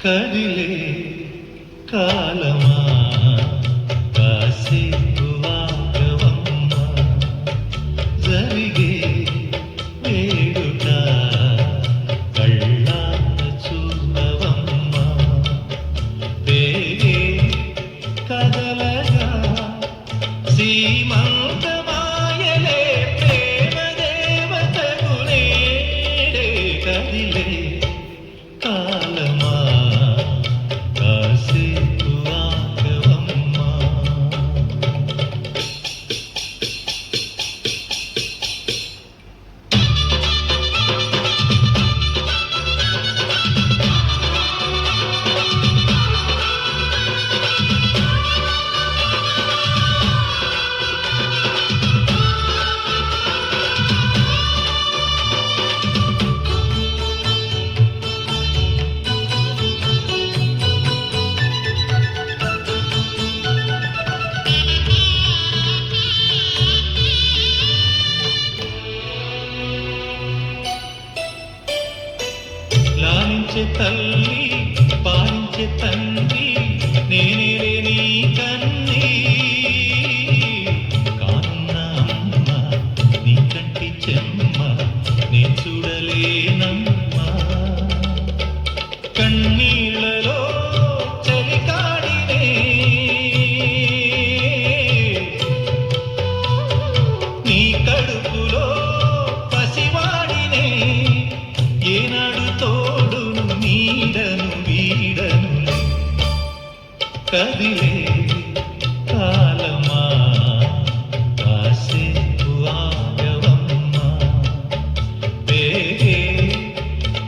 కదిలే కాలమా కాసేపు ఆగవమ్మ జరిగే వేడుక కళ్ళార చూడవమ్మ వేగే కదలగా సీమంతమాయలే ప్రేమ దేవతకు నేడే కదిలే కాలమా కాసేపు ఆగవమ్మా లాలించే తల్లి పాలించే తండ్రి నేనే నీ కన్ని కానున్న అమ్మ నీ కంటి చెమ్మ నే చూడలేనమ్మా కన్నీళ్ళలో చలికాడినే నీ కడుపులో పసివాడినే ఏనాడు తోడును నీడను వీడను కదిలే కాలమా కాసేపు ఆగవమ్మా వేగే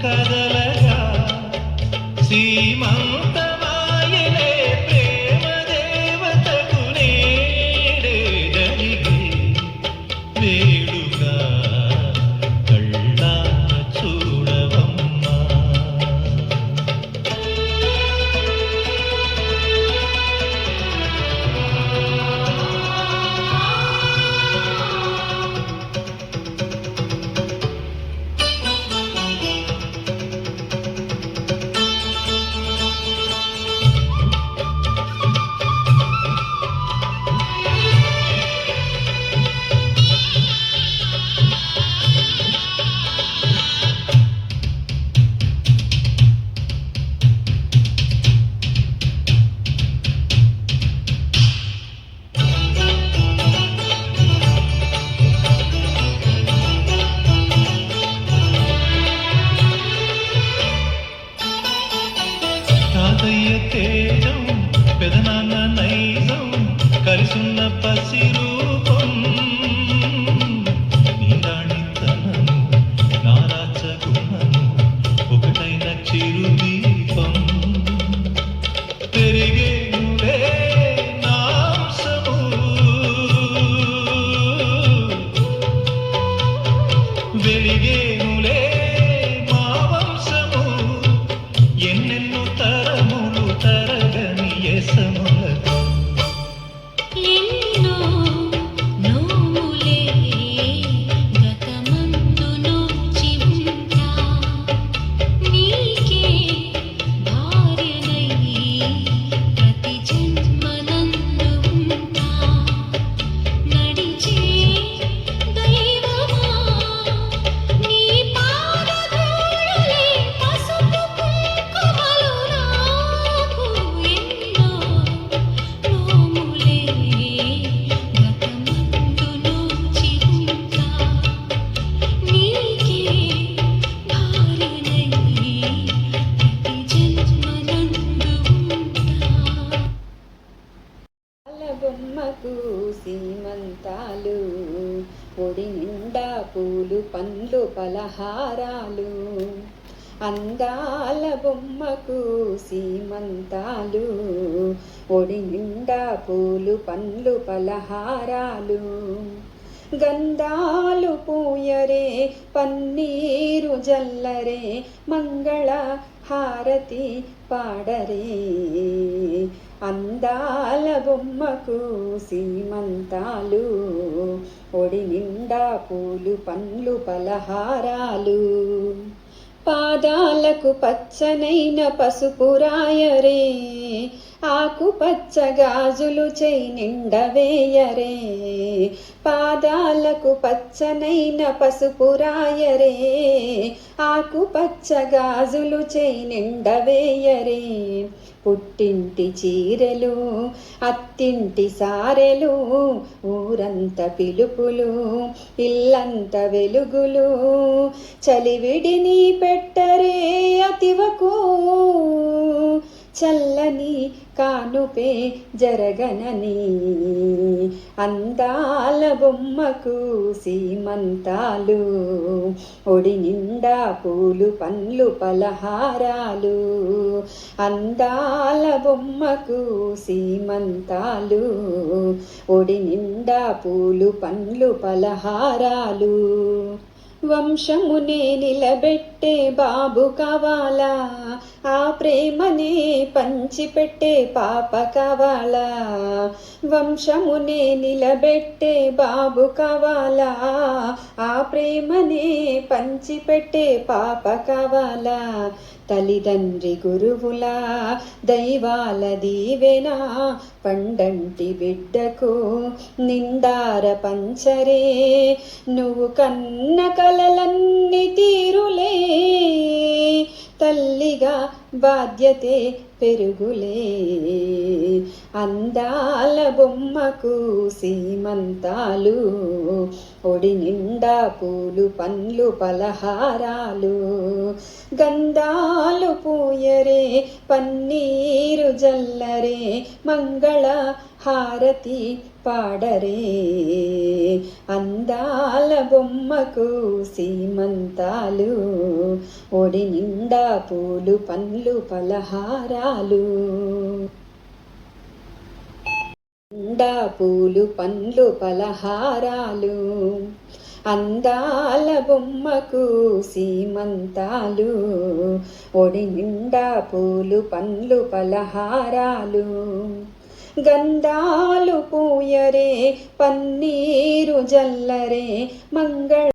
కదలగా సీమంతమాయలే ప్రేమ దేవతకు నేడే జరిగే వేడుగా కళ్ళార చూడవమ్మా తాతయ్య తేజం పెదనాన్న నైజం కలిసున్న పసి రూపం నీరాణితనము నారాచగుణము ఒకటైన చిరుదీపం పెరిగేనులే నాంసము వెలిగేనులే మా వంశము ఎన్నెన్నో తరములు తరగని యసములతో ఎన్నో నోములే గతమందు నొచ్చి ఉంటా నీకే భార్యనై ప్రతి జన్మనందు ఉంటా నడిచే దైవమా నీ పాదధూళిలే పసుపు కుంకుమలు నాకు ఎన్నో నోములే గతమందు నొచ్చి ఉంటా నీకే భార్యనై ప్రతి జన్మనందు ఉంటా బొమ్మకు సీమంతాలు పొడి నిండా పూలు పండ్లు పలహారాలు అందాల బొమ్మకు సీమంతాలు ఒడి నిండా పూలు పండ్లు పలహారాలు గంధాలు పూయరే పన్నీరు జల్లరే మంగళ హారతి పాడరే అందాల బొమ్మకు సీమంతాలు ఒడి నిండా పూలు పండ్లు పలహారాలు పాదాలకు పచ్చనైన పసుపు రాయరే, ఆకుపచ్చ గాజులు చేయి నిండవేయరే. పాదాలకు పచ్చనైన పసుపు రాయరే, ఆకుపచ్చ గాజులు చేయి నిండవేయరే. పుట్టింటి చీరెలు అత్తింటి సారెలు, ఊరంత పిలుపులు ఇల్లంత వెలుగులు. చలివిడిని పెట్టరే అతివకు, చల్లని కానుపే జరగనని. అందాల బొమ్మకు సీమంతాలు, ఒడి నిండా పూలు పండ్లు పలహారాలు. అందాల బొమ్మకు సీమంతాలు, ఒడి నిండా పూలు పండ్లు పలహారాలు. వంశమునే నిలబెట్టే బాబు కావాలా, ఆ ప్రేమనే పంచిపెట్టే పాప కావాలా. వంశమునే నిలబెట్టే బాబు కావాలా, ఆ ప్రేమనే పంచిపెట్టే పాప కావాలా. తల్లిదండ్రి గురువుల దైవాల దీవెన, పండంటి బిడ్డకు నిండార పంచరే. నువ్వు కన్న కలలన్నీ తీరులే, తల్లిగా బాధ్యతే పెరుగులే. అందాల బొమ్మకు సీమంతాలు, ఒడి నిండా పూలు పండ్లు పలహారాలు. గంధాలు పూయరే పన్నీరు జల్లరే, మంగళ హారతి పాడరే. అందాల బొమ్మకు సీమంతాలు, ఒడి నిండా పూలు పండ్లు పలహారాలు. నిండా పూలు పండ్లు పలహారాలు. అందాల బొమ్మకు సీమంతాలు, ఒడి నిండా పూలు పండ్లు పలహారాలు. గంధాలు పూయరే పన్నీరు జల్లరే, మంగళ